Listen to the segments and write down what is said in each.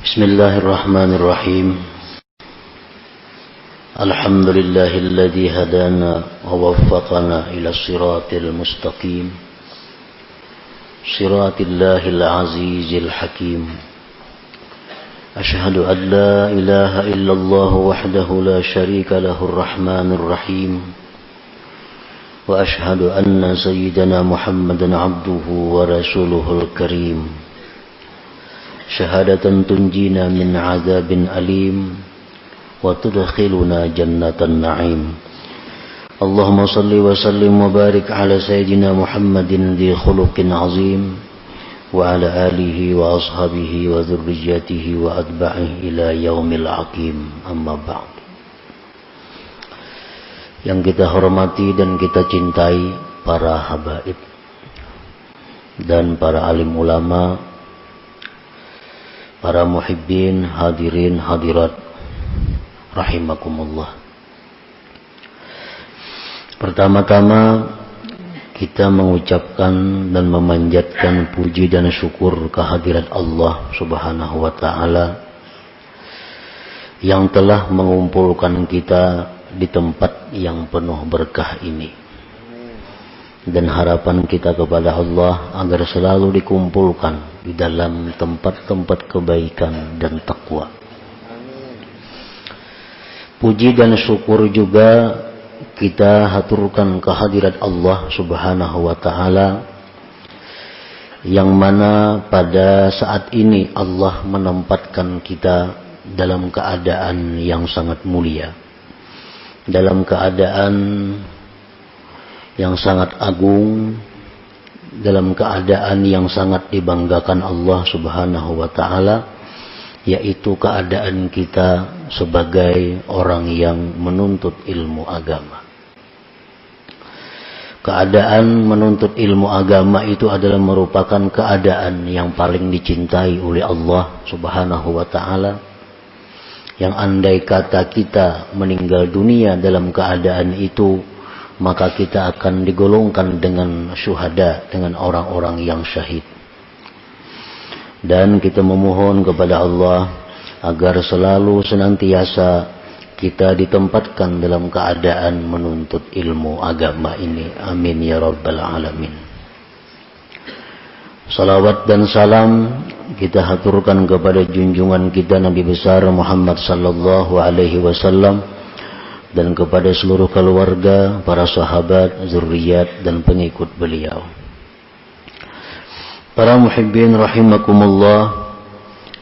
بسم الله الرحمن الرحيم الحمد لله الذي هدانا ووفقنا إلى الصراط المستقيم صراط الله العزيز الحكيم أشهد أن لا إله إلا الله وحده لا شريك له الرحمن الرحيم وأشهد أن سيدنا محمدا عبده ورسوله الكريم شهادة تنجينا من عذاب أليم وتدخلنا جنة النعيم اللهم صل وسلم وبارك على سيدنا محمد ذي خلق عظيم وعلى آله وأصحابه وذريته وأتباعه إلى يوم العقيم أما بعد. Yang kita hormati dan kita cintai para habaib dan para alim ulama, para muhibbin, hadirin, hadirat, rahimakumullah. Pertama-tama kita mengucapkan dan memanjatkan puji dan syukur kehadirat Allah Subhanahu wa ta'ala yang telah mengumpulkan kita di tempat yang penuh berkah ini. Dan harapan kita kepada Allah agar selalu dikumpulkan di dalam tempat-tempat kebaikan dan takwa. Puji dan syukur juga kita haturkan kehadirat Allah Subhanahu wa ta'ala yang mana pada saat ini Allah menempatkan kita dalam keadaan yang sangat mulia, dalam keadaan yang sangat agung, dalam keadaan yang sangat dibanggakan Allah Subhanahu wa ta'ala, yaitu keadaan kita sebagai orang yang menuntut ilmu agama. Keadaan menuntut ilmu agama itu adalah merupakan keadaan yang paling dicintai oleh Allah Subhanahu wa ta'ala, yang andai kata kita meninggal dunia dalam keadaan itu, maka kita akan digolongkan dengan syuhada, dengan orang-orang yang syahid. Dan kita memohon kepada Allah agar selalu senantiasa kita ditempatkan dalam keadaan menuntut ilmu agama ini. Amin ya rabbal alamin. Salawat dan salam kita haturkan kepada junjungan kita Nabi besar Muhammad sallallahu alaihi wasallam dan kepada seluruh keluarga, para sahabat, zuriat dan pengikut beliau. Para muhibbin rahimakumullah,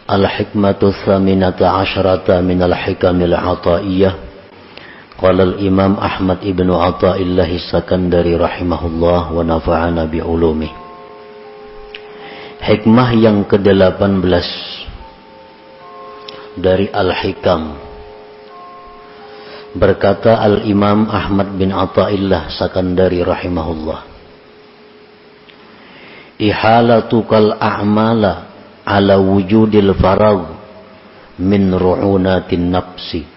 al-hikmatu tsaminata asyrata minal hikamil ataiyah. Qala al-imam Ahmad ibnu Athaillah As-Sakandari rahimahullah wa nafa'ana bi'ulumih. Hikmah yang ke-18 dari al-hikam. Berkata al-imam Ahmad bin Athaillah Sakandari rahimahullah, ihalatukal a'mala ala wujudil faragh min ru'unatin nafsi,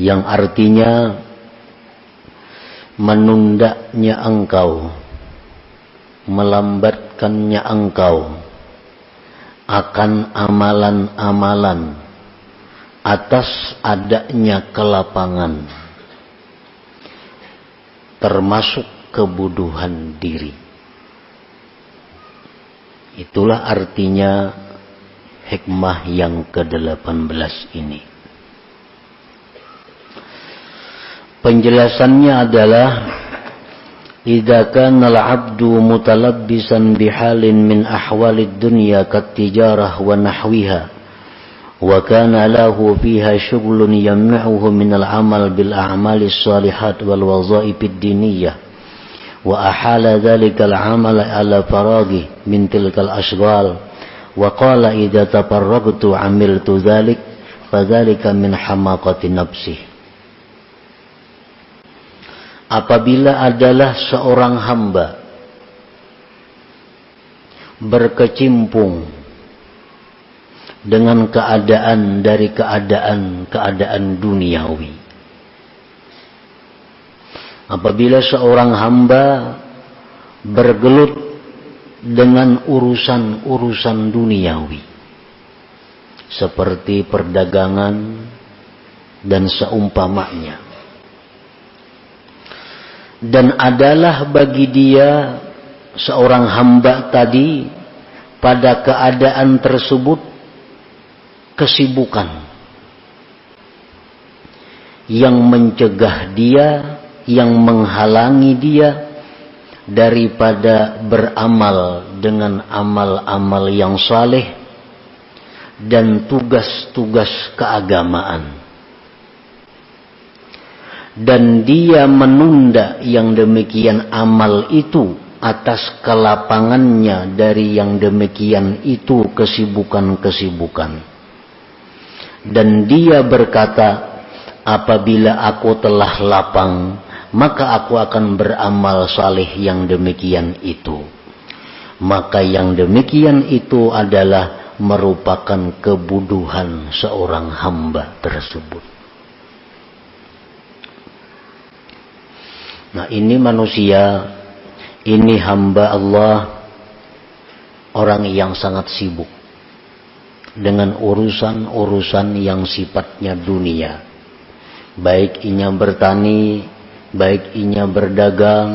yang artinya menundanya engkau, melambatkannya engkau akan amalan-amalan atas adanya kelapangan, termasuk kebuduhan diri. Itulah artinya hikmah yang ke-18 ini. Penjelasannya adalah idza kana al-'abdu mutalabbisan bihalin min ahwalid dunya kat-tijarah wa nahwiha wa kana lahu fiha syughlun yamna'uhu min al-'amal bil a'malis shalihat wal wadha'ifid diniyah wa ahala dhalika al-'amal ala faraghi min tilkal ashghal wa qala idza tafarragtu 'amiltu dhalik fadhalika min hamaqati nafsi. Apabila adalah seorang hamba berkecimpung dengan keadaan dari keadaan duniawi, apabila seorang hamba bergelut dengan urusan-urusan duniawi, seperti perdagangan dan seumpamanya. Dan adalah bagi dia seorang hamba tadi pada keadaan tersebut kesibukan yang mencegah dia, yang menghalangi dia daripada beramal dengan amal-amal yang saleh dan tugas-tugas keagamaan. Dan dia menunda yang demikian amal itu atas kelapangannya dari yang demikian itu kesibukan-kesibukan. Dan dia berkata, apabila aku telah lapang, maka aku akan beramal saleh yang demikian itu. Maka yang demikian itu adalah merupakan kebodohan seorang hamba tersebut. Nah, ini manusia, ini hamba Allah, orang yang sangat sibuk dengan urusan-urusan yang sifatnya dunia. Baik inya bertani, baik inya berdagang,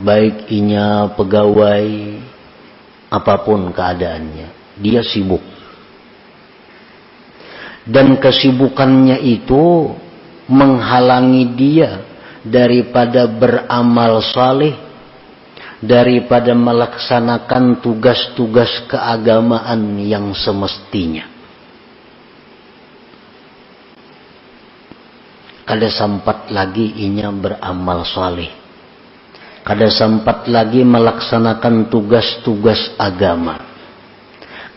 baik inya pegawai, apapun keadaannya, dia sibuk. Dan kesibukannya itu menghalangi dia daripada beramal saleh, daripada melaksanakan tugas-tugas keagamaan yang semestinya. Kada sempat lagi inya beramal saleh, kada sempat lagi melaksanakan tugas-tugas agama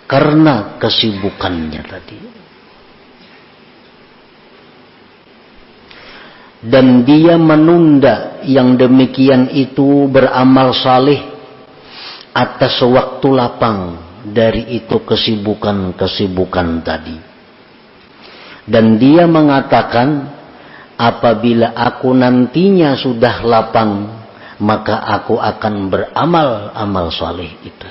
karena kesibukannya tadi. Dan dia menunda yang demikian itu beramal saleh atas waktu lapang dari itu kesibukan-kesibukan tadi. Dan dia mengatakan, apabila aku nantinya sudah lapang, maka aku akan beramal amal saleh itu.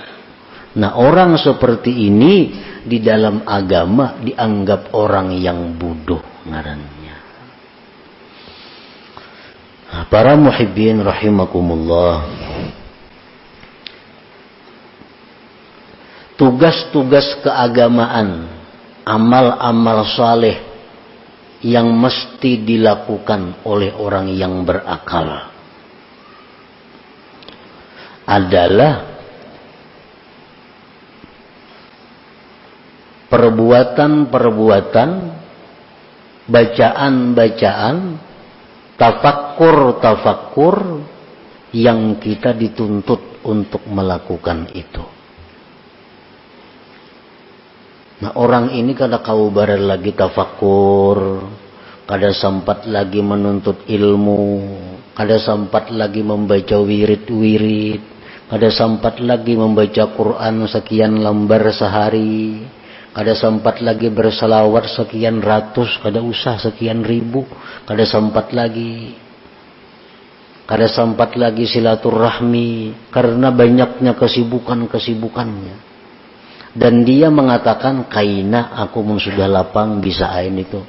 Nah, orang seperti ini di dalam agama dianggap orang yang bodoh ngarannya. Para muhibbin rahimakumullah, tugas-tugas keagamaan, amal-amal saleh yang mesti dilakukan oleh orang yang berakal adalah perbuatan-perbuatan, bacaan-bacaan, tafakkur yang kita dituntut untuk melakukan itu. Nah, orang ini kada kaubaran lagi tafakkur, kada sempat lagi menuntut ilmu, kada sempat lagi membaca wirid-wirid, kada sempat lagi membaca Quran sekian lembar sehari, kada sempat lagi berselawat sekian ratus, kada usah sekian ribu, kada sempat lagi silaturahmi karena banyaknya kesibukannya. Dan dia mengatakan, kaina aku sudah lapang bisa ain itu.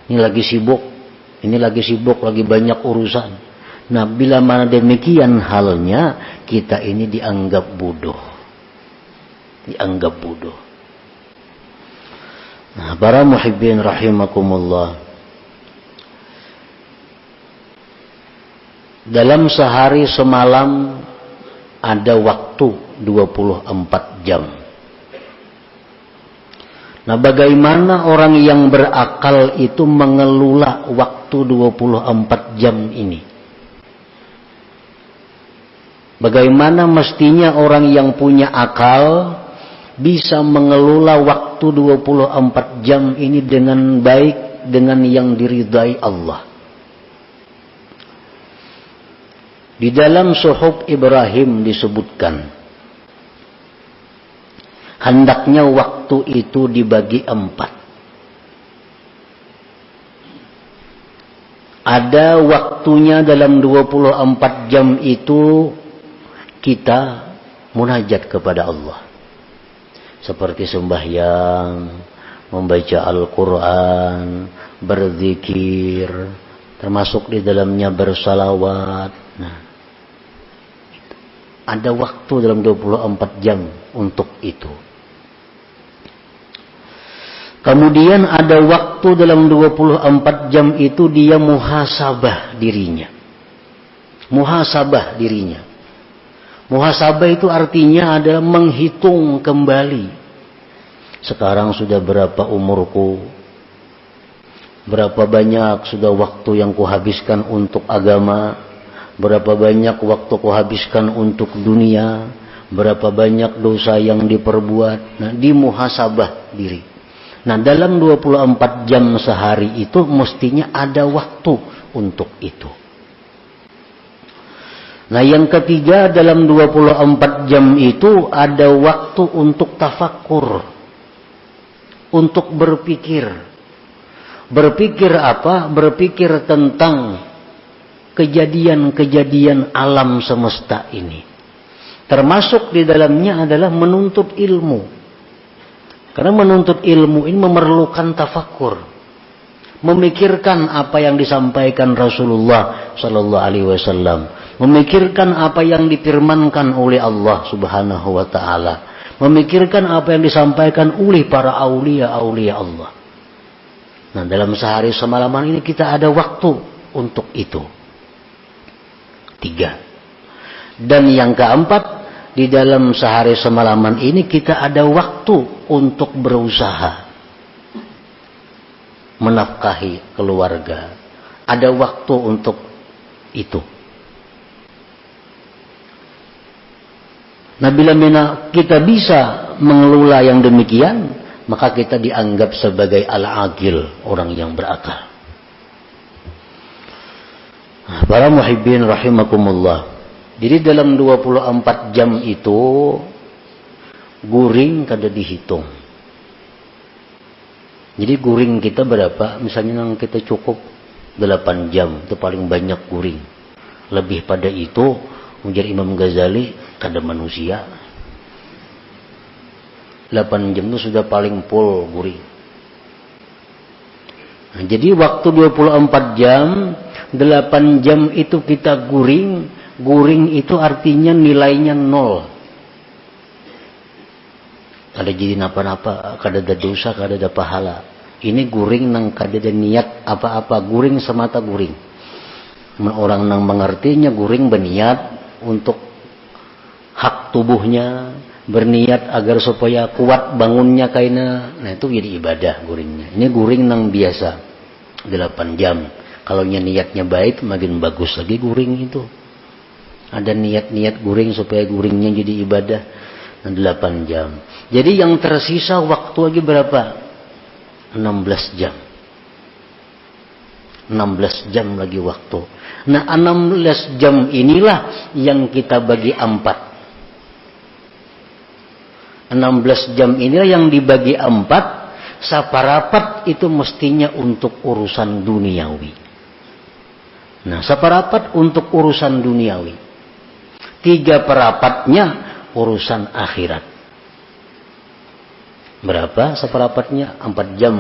Ini lagi sibuk, lagi banyak urusan. Nah, bila mana demikian halnya, kita ini dianggap bodoh. Nah, para muhibbin rahimakumullah, dalam sehari semalam ada waktu 24 jam. Nah, bagaimana orang yang berakal itu mengelola waktu 24 jam ini? Bagaimana mestinya orang yang punya akal bisa mengelola waktu 24 jam ini dengan baik, dengan yang diridai Allah? Di dalam Suhuf Ibrahim disebutkan, hendaknya waktu itu dibagi 4. Ada waktunya dalam 24 jam itu kita munajat kepada Allah. Seperti sembahyang, membaca Al-Quran, berzikir, termasuk di dalamnya bersalawat. Nah, ada waktu dalam 24 jam untuk itu. Kemudian ada waktu dalam 24 jam itu dia muhasabah dirinya. Muhasabah dirinya. Muhasabah itu artinya adalah menghitung kembali. Sekarang sudah berapa umurku? Berapa banyak sudah waktu yang kuhabiskan untuk agama? Berapa banyak waktu kuhabiskan untuk dunia? Berapa banyak dosa yang diperbuat? Nah, dimuhasabah diri. Nah, dalam 24 jam sehari itu mestinya ada waktu untuk itu. Nah, yang ketiga, dalam 24 jam itu ada waktu untuk tafakkur. Untuk berpikir. Berpikir apa? Berpikir tentang kejadian-kejadian alam semesta ini. Termasuk di dalamnya adalah menuntut ilmu. Karena menuntut ilmu ini memerlukan tafakkur, memikirkan apa yang disampaikan Rasulullah Sallallahu Alaihi Wasallam, memikirkan apa yang difirmankan oleh Allah Subhanahu Wa Taala, memikirkan apa yang disampaikan oleh para aulia Allah. Nah, dalam sehari semalaman ini kita ada waktu untuk itu. 3. Dan yang keempat, di dalam sehari semalaman ini kita ada waktu untuk berusaha menafkahi keluarga. Ada waktu untuk itu. Nah, bila kita bisa mengelola yang demikian, maka kita dianggap sebagai al-aqil, orang yang berakal. Nah, para muhibbin rahimakumullah. Jadi dalam 24 jam itu guring kada dihitung. Jadi guring kita berapa? Misalnya yang kita cukup 8 jam, itu paling banyak guring. Lebih pada itu, ujar Imam Ghazali, kada manusia. 8 jam itu sudah paling full guring. Nah, jadi waktu 24 jam, 8 jam itu kita guring. Guring itu artinya nilainya 0. Kada jadi napa-napa, kada ada dosa, kada ada pahala. Ini guring nang kada ada niat apa-apa, guring semata guring. Orang nang mengertinya guring berniat untuk hak tubuhnya, berniat agar supaya kuat bangunnya kaina. Nah, itu jadi ibadah guringnya. Ini guring nang biasa 8 jam. Kalau niatnya baik makin bagus lagi guring itu. Ada niat-niat guring supaya guringnya jadi ibadah. 8 jam. Jadi yang tersisa waktu lagi berapa? 16 jam. 16 jam lagi waktu. Nah, 16 jam inilah yang kita bagi 4. 16 jam inilah yang dibagi 4. Saparapat itu mestinya untuk urusan duniawi. Nah, saparapat untuk urusan duniawi. 3/4-nya urusan akhirat. Berapa seperapatnya? 4 jam.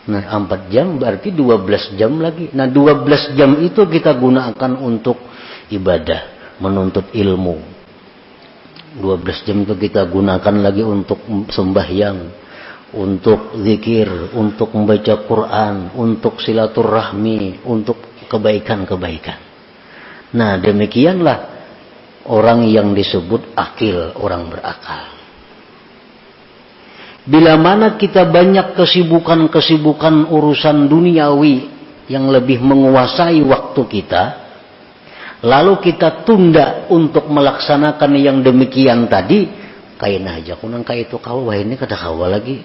Nah, 4 jam berarti 12 jam lagi. Nah, 12 jam itu kita gunakan untuk ibadah, menuntut ilmu. 12 jam itu kita gunakan lagi untuk sembahyang, untuk zikir, untuk membaca Quran, untuk silaturahmi, untuk kebaikan-kebaikan. Nah, demikianlah orang yang disebut akil, orang berakal. Bila mana kita banyak kesibukan-kesibukan urusan duniawi yang lebih menguasai waktu kita, lalu kita tunda untuk melaksanakan yang demikian tadi, kaina aja kunang kaya itu kawa, wah ini kada kawa lagi.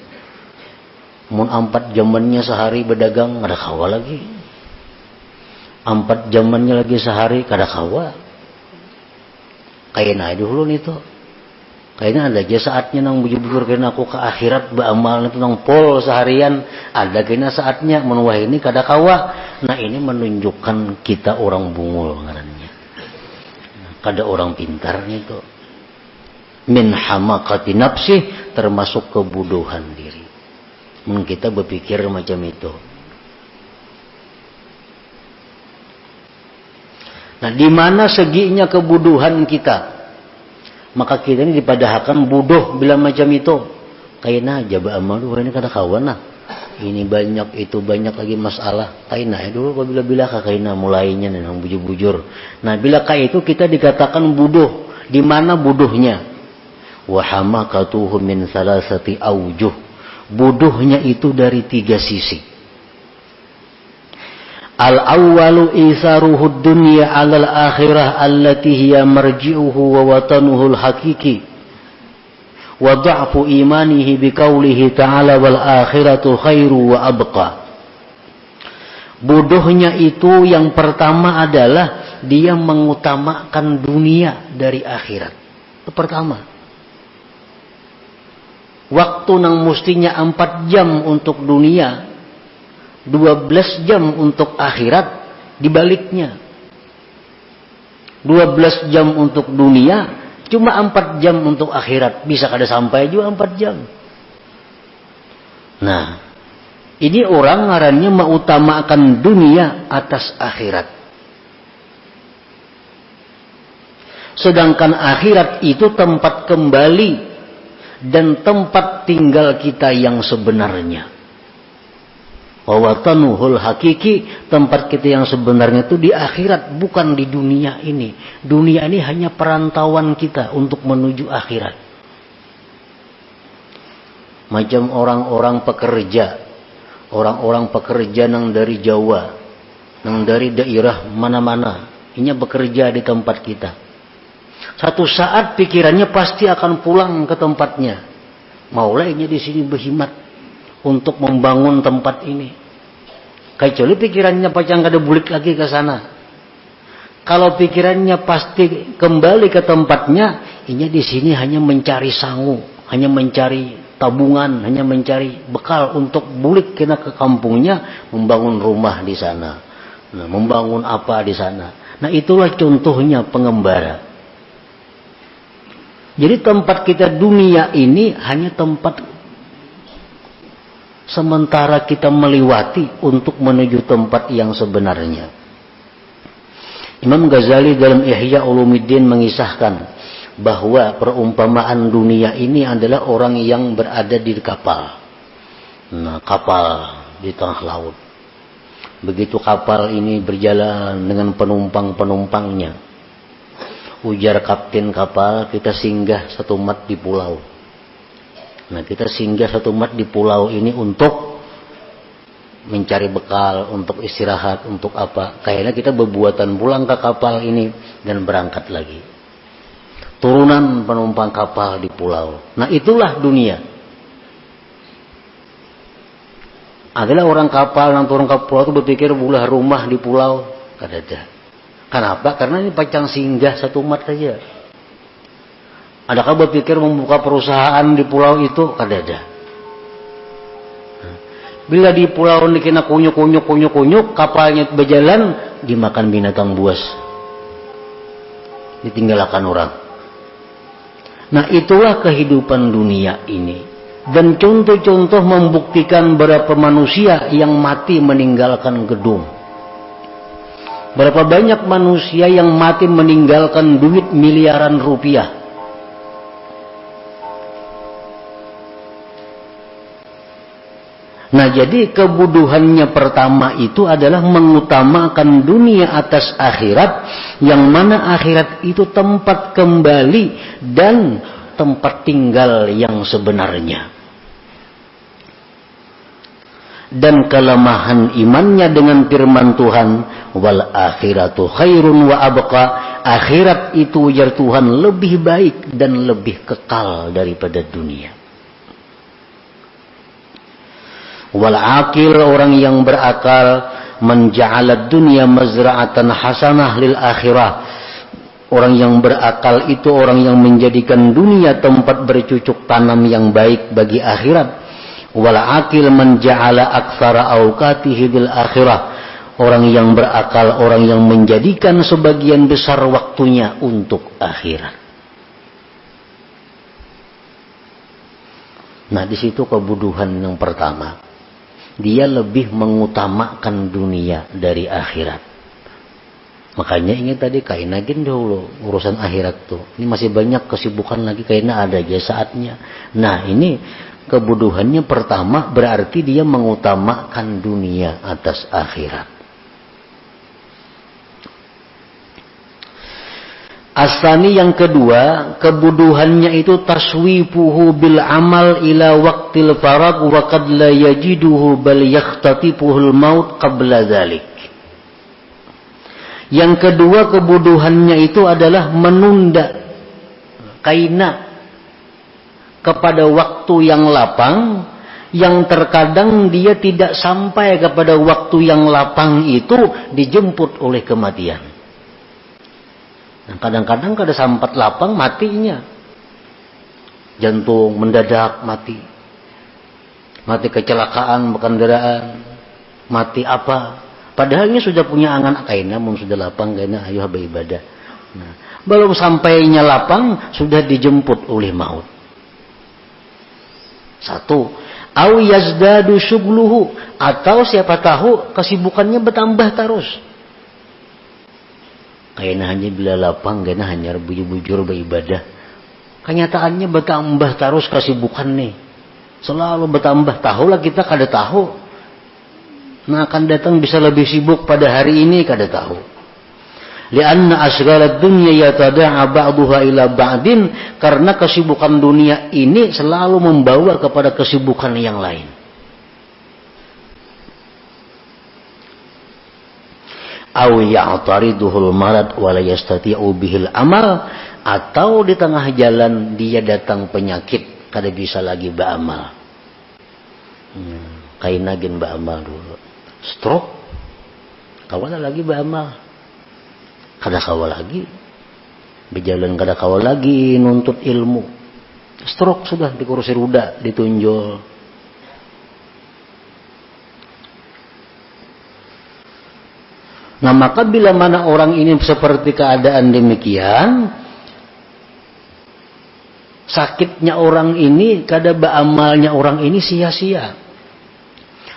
Mun 4 jamannya sehari berdagang, kada kawa lagi. 4 jamannya lagi sehari, kada kawa. Kayaknya dulu nih tuh. Kayaknya ada aja saatnya nang bujur-bujur kena aku ke akhirat beramal itu nang pol seharian. Ada kena saatnya menuah ini kada kawa. Nah, ini menunjukkan kita orang bungul ngarannya. Kada orang pintar itu. Min hamakati nafsi, termasuk kebodohan diri. Kita berpikir macam itu. Nah, di mana seginya kebodohan kita, maka kita ini dipadahkan bodoh bila macam itu. Kaina jaba amalu ini kada kawan lah. Ini banyak, itu banyak lagi masalah. Kaina dulu bila kaina mulainya nang bujur-bujur. Nah, bila kayak itu kita dikatakan bodoh. Di mana bodohnya? Wa hamakatuhu min salasati aujuh. Bodohnya itu dari 3 sisi. Al-awwalu isaruhud dunya 'alal akhirah allati hiya marji'uhu wa watanuhul hakiki. Wa dha'fu imanihi biqaulihi ta'ala wal akhiratu khairu wa abqa. Bodohnya itu yang pertama adalah dia mengutamakan dunia dari akhirat. Itu pertama. Waktu nang mustinya 4 jam untuk dunia, 12 jam untuk akhirat, dibaliknya. 12 jam untuk dunia, cuma 4 jam untuk akhirat. Bisa kada sampai juga 4 jam. Nah, ini orang ngarannya mengutamakan dunia atas akhirat. Sedangkan akhirat itu tempat kembali dan tempat tinggal kita yang sebenarnya. Wawatanuhul hakiki, tempat kita yang sebenarnya itu di akhirat, bukan di dunia ini. Dunia ini hanya perantauan kita untuk menuju akhirat. Macam orang-orang pekerja nang dari Jawa, nang dari daerah mana-mana, ini bekerja di tempat kita. Satu saat pikirannya pasti akan pulang ke tempatnya. Maulainya di sini berhimat untuk membangun tempat ini. Kecuali pikirannya pacang kada bulik lagi ke sana. Kalau pikirannya pasti kembali ke tempatnya, ini di sini hanya mencari sangu, hanya mencari tabungan, hanya mencari bekal untuk bulik kena ke kampungnya, membangun rumah di sana. Nah, membangun apa di sana. Nah, itulah contohnya pengembara. Jadi tempat kita dunia ini hanya tempat sementara kita melewati untuk menuju tempat yang sebenarnya. Imam Ghazali dalam Ihya Ulumuddin mengisahkan bahwa perumpamaan dunia ini adalah orang yang berada di kapal. Nah, kapal di tengah laut. Begitu kapal ini berjalan dengan penumpang-penumpangnya, ujar kapten kapal, kita singgah 1 mat di pulau. Nah, kita singgah 1 mat di pulau ini untuk mencari bekal, untuk istirahat, untuk apa. Kayaknya kita berbuatan pulang ke kapal ini dan berangkat lagi. Turunan penumpang kapal di pulau. Nah, itulah dunia. Adalah orang kapal yang turun ke pulau itu berpikir bulah rumah di pulau. Kada ada. Kenapa? Karena ini pacang singgah 1 mat saja. Adakah berpikir membuka perusahaan di pulau itu? Kada ada. Bila di pulau ini kena kunyuk, kapalnya berjalan, dimakan binatang buas. Ditinggalkan orang. Nah, itulah kehidupan dunia ini. Dan contoh-contoh membuktikan berapa manusia yang mati meninggalkan gedung. Berapa banyak manusia yang mati meninggalkan duit miliaran rupiah. Nah, jadi kebodohannya pertama itu adalah mengutamakan dunia atas akhirat, yang mana akhirat itu tempat kembali dan tempat tinggal yang sebenarnya. Dan kelemahan imannya dengan firman Tuhan, wal akhiratu khairun wa abqa, akhirat itu ujar Tuhan lebih baik dan lebih kekal daripada dunia. Wal aqil, orang yang berakal, menja'alad dunya mazra'atan hasanah lil akhirah, orang yang berakal itu orang yang menjadikan dunia tempat bercucuk tanam yang baik bagi akhirat. Wal aqil man ja'ala aktsara awqatihi bil akhirah, orang yang berakal orang yang menjadikan sebagian besar waktunya untuk akhirat. Nah, di situ kebodohan yang pertama. Dia lebih mengutamakan dunia dari akhirat. Makanya ini tadi kainagin dulu urusan akhirat tuh. Ini masih banyak kesibukan lagi karena ada aja saatnya. Nah, ini kebodohannya pertama berarti dia mengutamakan dunia atas akhirat. Asani yang kedua, kebodohannya itu taswifuhu bil amal ila waqtil farag wa qad la yajiduhu bal yakhtatifuhul maut qabla dzalik. Yang kedua kebodohannya itu adalah menunda kaina kepada waktu yang lapang, yang terkadang dia tidak sampai kepada waktu yang lapang itu dijemput oleh kematian. Nah, kadang-kadang kada sampat lapang matinya. Jantung mendadak mati. Mati kecelakaan kendaraan. Mati apa? Padahal ini sudah punya angan kaina mun sudah lapang kaina ayo beribadah. Nah, belum sampainya lapang sudah dijemput oleh maut. Satu, au yazdadu syugluhu, atau siapa tahu kesibukannya bertambah terus. Kayaknya hanya bila lapang, kayaknya hanya bujur-bujur beribadah. Kenyataannya bertambah terus kesibukan nih. Selalu bertambah. Tahulah kita kada tahu. Nah, akan datang bisa lebih sibuk pada hari ini kada tahu. Lianna asghalad dunya yatada'a ba'daha ila ba'din, karena kesibukan dunia ini selalu membawa kepada kesibukan yang lain. Aw ya'tariduhul marad wa la yastati'u bihil amal, atau di tengah jalan dia datang penyakit kada bisa lagi beramal. Kainagin beramal dulu. Stroke kawala lagi beramal. Kada kawal lagi. Berjalan kada kawal lagi nuntut ilmu. Stroke sudah di kursi roda ditunjol. Nah, maka bila mana orang ini seperti keadaan demikian, sakitnya orang ini, kada beramalnya orang ini sia-sia.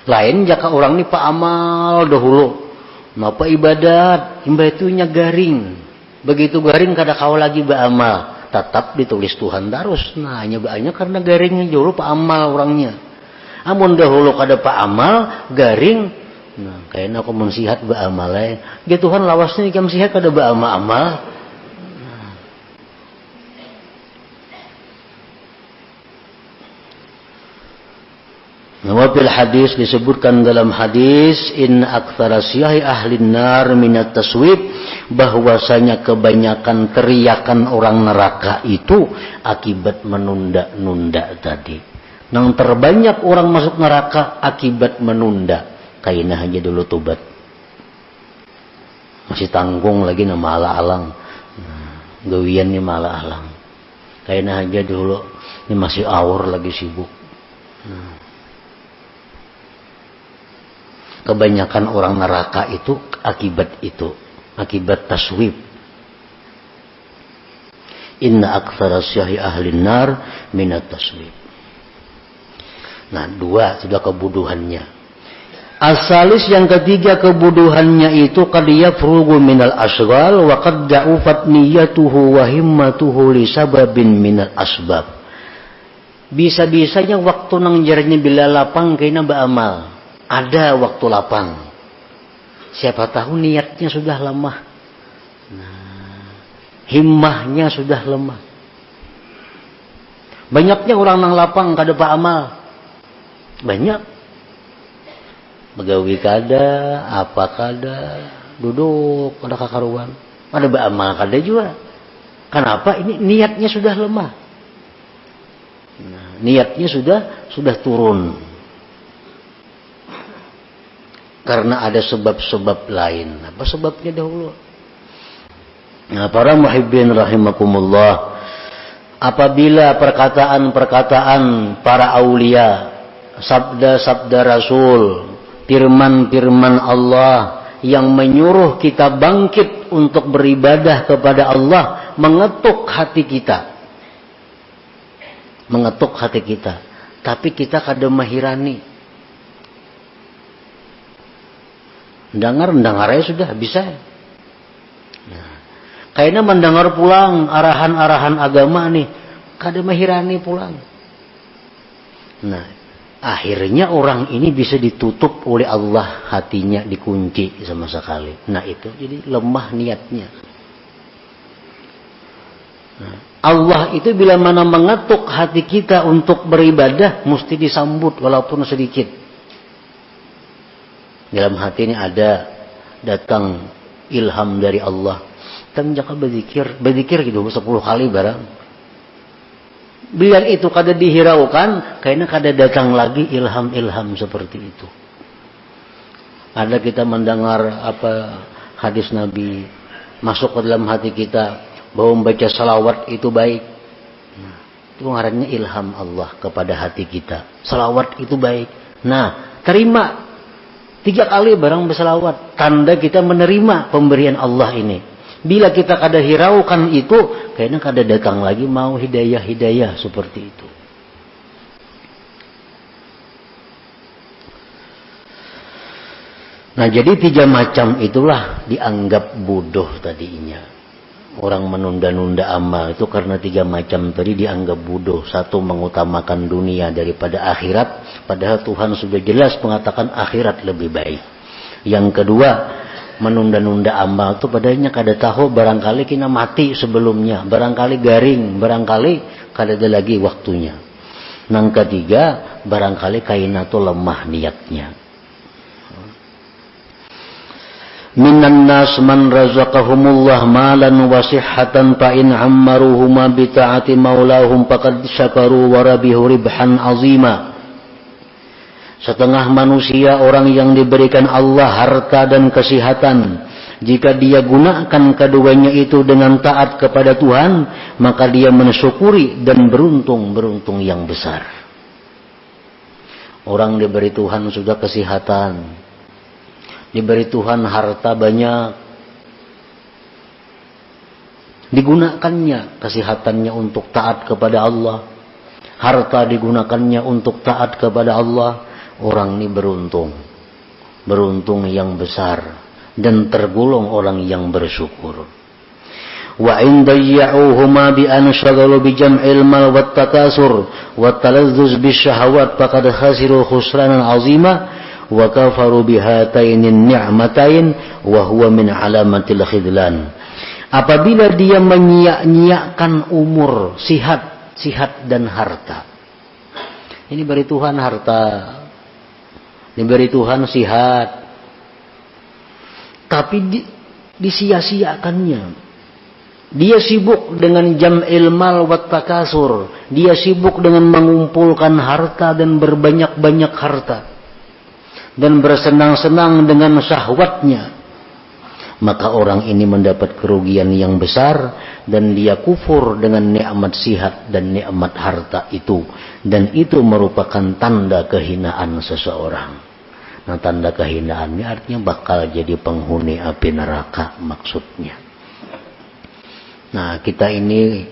Lain jika orang ini pak amal dahulu, napa ibadat, imbatunya garing. Begitu garing kada kau lagi beramal, tetap ditulis Tuhan terus. Nah, hanya banyak karena garingnya dulu pak amal orangnya. Amun dahulu kada pak amal, garing. Nah, kayaknya aku mensihat beramal ya Tuhan lawasnya ikam sihat kada beramal-amal. Nah, wafil hadis disebutkan dalam hadis in aktsara syahi ahlin nar minat taswib, bahwasanya kebanyakan teriakan orang neraka itu akibat menunda-nunda tadi. Yang terbanyak orang masuk neraka akibat menunda. Kayaknya aja dulu tobat. Masih tanggung lagi nama alang-alang. Gawian ni malah alang. Kayaknya aja dulu. Ini masih awur lagi sibuk. Kebanyakan orang neraka itu akibat itu. Akibat taswib. Inna aktsara syahi ahlin nar minat taswib. Nah, dua sudah kebodohannya. Asalis yang ketiga kebodohannya itu qad yafrugu minal asghal wa qad da'ufat niyyatuhu wa himmatuhu li sababin minal asbab. Bisa-bisanya waktu nang jarnya bila lapang kena beramal. Ada waktu lapang. Siapa tahu niatnya sudah lemah. Nah, himmahnya sudah lemah. Banyaknya orang nang lapang kada beramal. Banyak. Begawi kada, apa kada, duduk kada kakaruan, ada beramal kada juga. Kenapa? Ini niatnya sudah lemah. Nah, niatnya sudah turun. Karena ada sebab-sebab lain. Apa sebabnya dahulu? Nah, para muhibbin rahimakumullah, apabila perkataan-perkataan para aulia, sabda-sabda Rasul, firman-firman Allah yang menyuruh kita bangkit untuk beribadah kepada Allah mengetuk hati kita. Mengetuk hati kita. Tapi kita kada mahirani. Dengar aja sudah bisa. Nah, kayaknya mendengar pulang arahan-arahan agama nih, kada mahirani pulang. Nah, akhirnya orang ini bisa ditutup oleh Allah, hatinya dikunci sama sekali. Nah itu jadi lemah niatnya. Nah, Allah itu bila mana mengetuk hati kita untuk beribadah, mesti disambut walaupun sedikit. Dalam hati ini ada datang ilham dari Allah. Kita jaka berzikir gitu 10 kali barang. Biar itu kada dihiraukan, kayaknya kada datang lagi ilham-ilham seperti itu. Ada kita mendengar hadis Nabi masuk ke dalam hati kita bahwa membaca salawat itu baik. Nah, itu ngarannya ilham Allah kepada hati kita. Salawat itu baik. Nah, terima 3 kali barang bersalawat, tanda kita menerima pemberian Allah ini. Bila kita kada hiraukan itu, kayaknya kada datang lagi mau hidayah seperti itu. Nah, jadi 3 macam itulah dianggap bodoh tadinya. Orang menunda-nunda amal itu karena 3 macam tadi dianggap bodoh. 1, mengutamakan dunia daripada akhirat, padahal Tuhan sudah jelas mengatakan akhirat lebih baik. Yang kedua, menunda-nunda amal itu padahal kada tahu barangkali kita mati sebelumnya, barangkali garing, barangkali kada ada lagi waktunya. Yang ketiga, barangkali kaina tu lemah niatnya. Minan nas man razaqahumullah malan wa sihhatan fa in ammaruhuma bi ta'ati maulahum faqad syakaru wa rabihu ribhan azima. Setengah manusia orang yang diberikan Allah harta dan kesehatan, jika dia gunakan keduanya itu dengan taat kepada Tuhan, maka dia mensyukuri dan beruntung yang besar. Orang diberi Tuhan sudah kesehatan, diberi Tuhan harta banyak, digunakannya kesehatannya untuk taat kepada Allah, harta digunakannya untuk taat kepada Allah. Orang ini beruntung yang besar dan tergolong orang yang bersyukur. Wa in dayya'uhuma bi an shaghalu bi jam'il mal wat takasur wat talazzuz bis syahawat faqad khasiru khusranan 'azima wa kafaru bihatainin ni'matain wa huwa min alamatil khidlan. Apabila dia menyia-nyiakan umur, sihat dan harta. Ini beri Tuhan harta, diberi Tuhan sihat, tapi disia-siakannya. Dia sibuk dengan jam'il mal wat takasur, dia sibuk dengan mengumpulkan harta dan berbanyak-banyak harta, dan bersenang-senang dengan syahwatnya. Maka orang ini mendapat kerugian yang besar, dan dia kufur dengan nikmat sihat dan nikmat harta itu, dan itu merupakan tanda kehinaan seseorang. Nah, tanda kehinaan ini artinya bakal jadi penghuni api neraka maksudnya. Nah, kita ini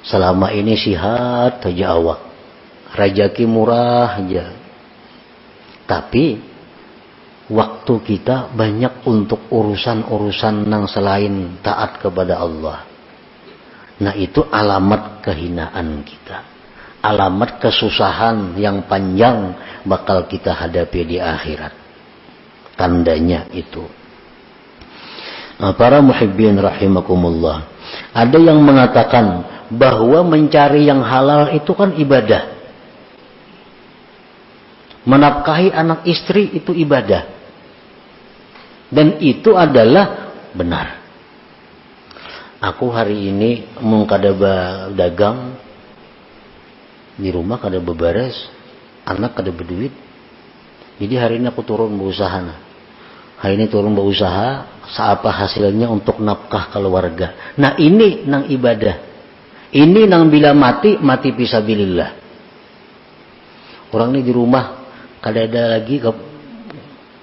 selama ini sihat aja awak, rajaki murah aja, tapi waktu kita banyak untuk urusan-urusan yang selain taat kepada Allah. Nah, itu alamat kehinaan kita, alamat kesusahan yang panjang bakal kita hadapi di akhirat. Tandanya itu. Nah, para muhibbin rahimakumullah, ada yang mengatakan bahwa mencari yang halal itu kan ibadah. Menafkahi anak istri itu ibadah. Dan itu adalah benar. Aku hari ini mau kada dagang, di rumah kada beberes, anak kada berduit. Jadi hari ini aku turun berusaha. Hari ini turun berusaha, seapa hasilnya untuk nafkah keluarga. Nah, ini nang ibadah. Ini nang bila mati fisabilillah. Orang ini di rumah kada ada lagi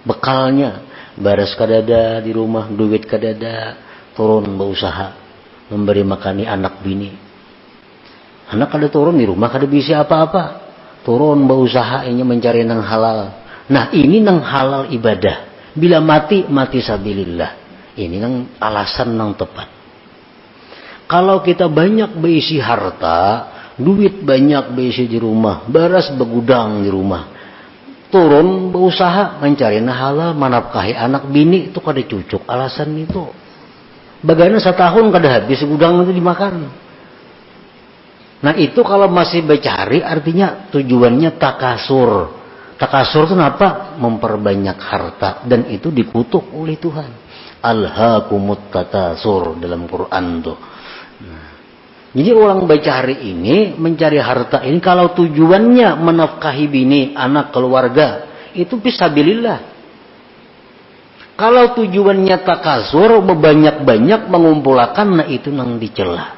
bekalnya. Baras kadada di rumah, duit kadada, turun berusaha memberi makani anak bini. Anak kada turun di rumah kada bisa apa-apa, turun berusaha ini mencari nang halal. Nah ini nang halal ibadah. Bila mati sabilillah. Ini nang alasan nang tepat. Kalau kita banyak berisi harta, duit banyak berisi di rumah, beras begudang di rumah, turun berusaha mencari nang halal, menafkahi anak bini itu kada cucuk alasan itu. Bagaimana setahun kada habis gudang itu dimakan. Nah itu kalau masih bercari artinya tujuannya takasur. Takasur itu apa? Memperbanyak harta. Dan itu dikutuk oleh Tuhan. Alhaakumut takasur dalam Quran tuh. Nah, jadi orang bercari ini, mencari harta ini kalau tujuannya menafkahi bini, anak, keluarga, itu fisabilillah. Kalau tujuannya takasur, banyak-banyak mengumpulkan, nah itu nang dicela.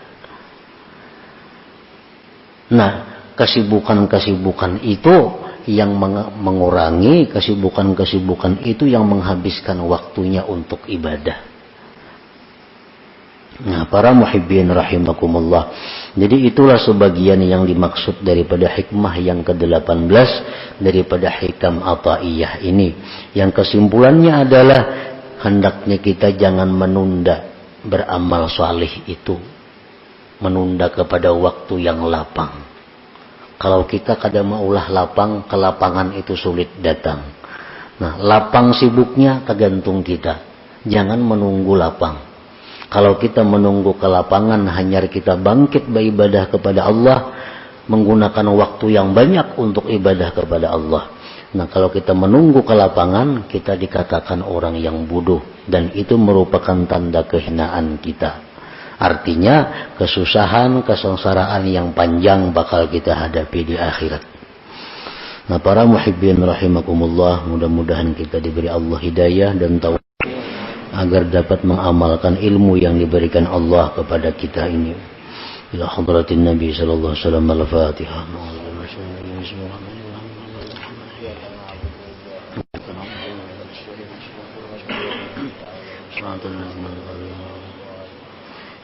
Nah, kesibukan-kesibukan itu yang mengurangi, kesibukan-kesibukan itu yang menghabiskan waktunya untuk ibadah. Nah, para muhibbin rahimakumullah. Jadi itulah sebagian yang dimaksud daripada hikmah yang ke-18 daripada hikam ataiyah ini. Yang kesimpulannya adalah hendaknya kita jangan menunda beramal salih itu. Menunda kepada waktu yang lapang. Kalau kita kada maulah lapang, kelapangan itu sulit datang. Nah, lapang sibuknya tergantung kita. Jangan menunggu lapang. Kalau kita menunggu kelapangan, hanya kita bangkit beribadah kepada Allah, menggunakan waktu yang banyak untuk ibadah kepada Allah. Nah, kalau kita menunggu kelapangan, kita dikatakan orang yang bodoh. Dan itu merupakan tanda kehinaan kita. Artinya, kesusahan, kesengsaraan yang panjang bakal kita hadapi di akhirat. Nah, para muhibbin rahimakumullah, mudah-mudahan kita diberi Allah hidayah dan taufik agar dapat mengamalkan ilmu yang diberikan Allah kepada kita ini. Ila hadratin Nabi sallallahu alaihi wasallam al-Fatihah.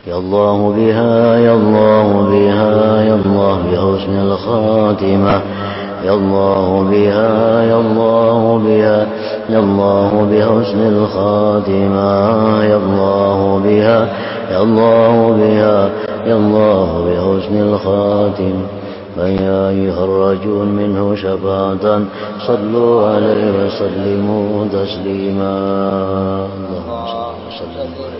Ya Allah biha, ya Allah biha, ya Allah bi husnil khatimah. يا الله بها يا الله بها يا الله بحسن الخاتمة يا الله بها يا الله بها يا الله بحسن الخاتمة فيا أيها الرجل منه شفاعة صلوا عليه وسلموا تسليما اللهم صل وسلم على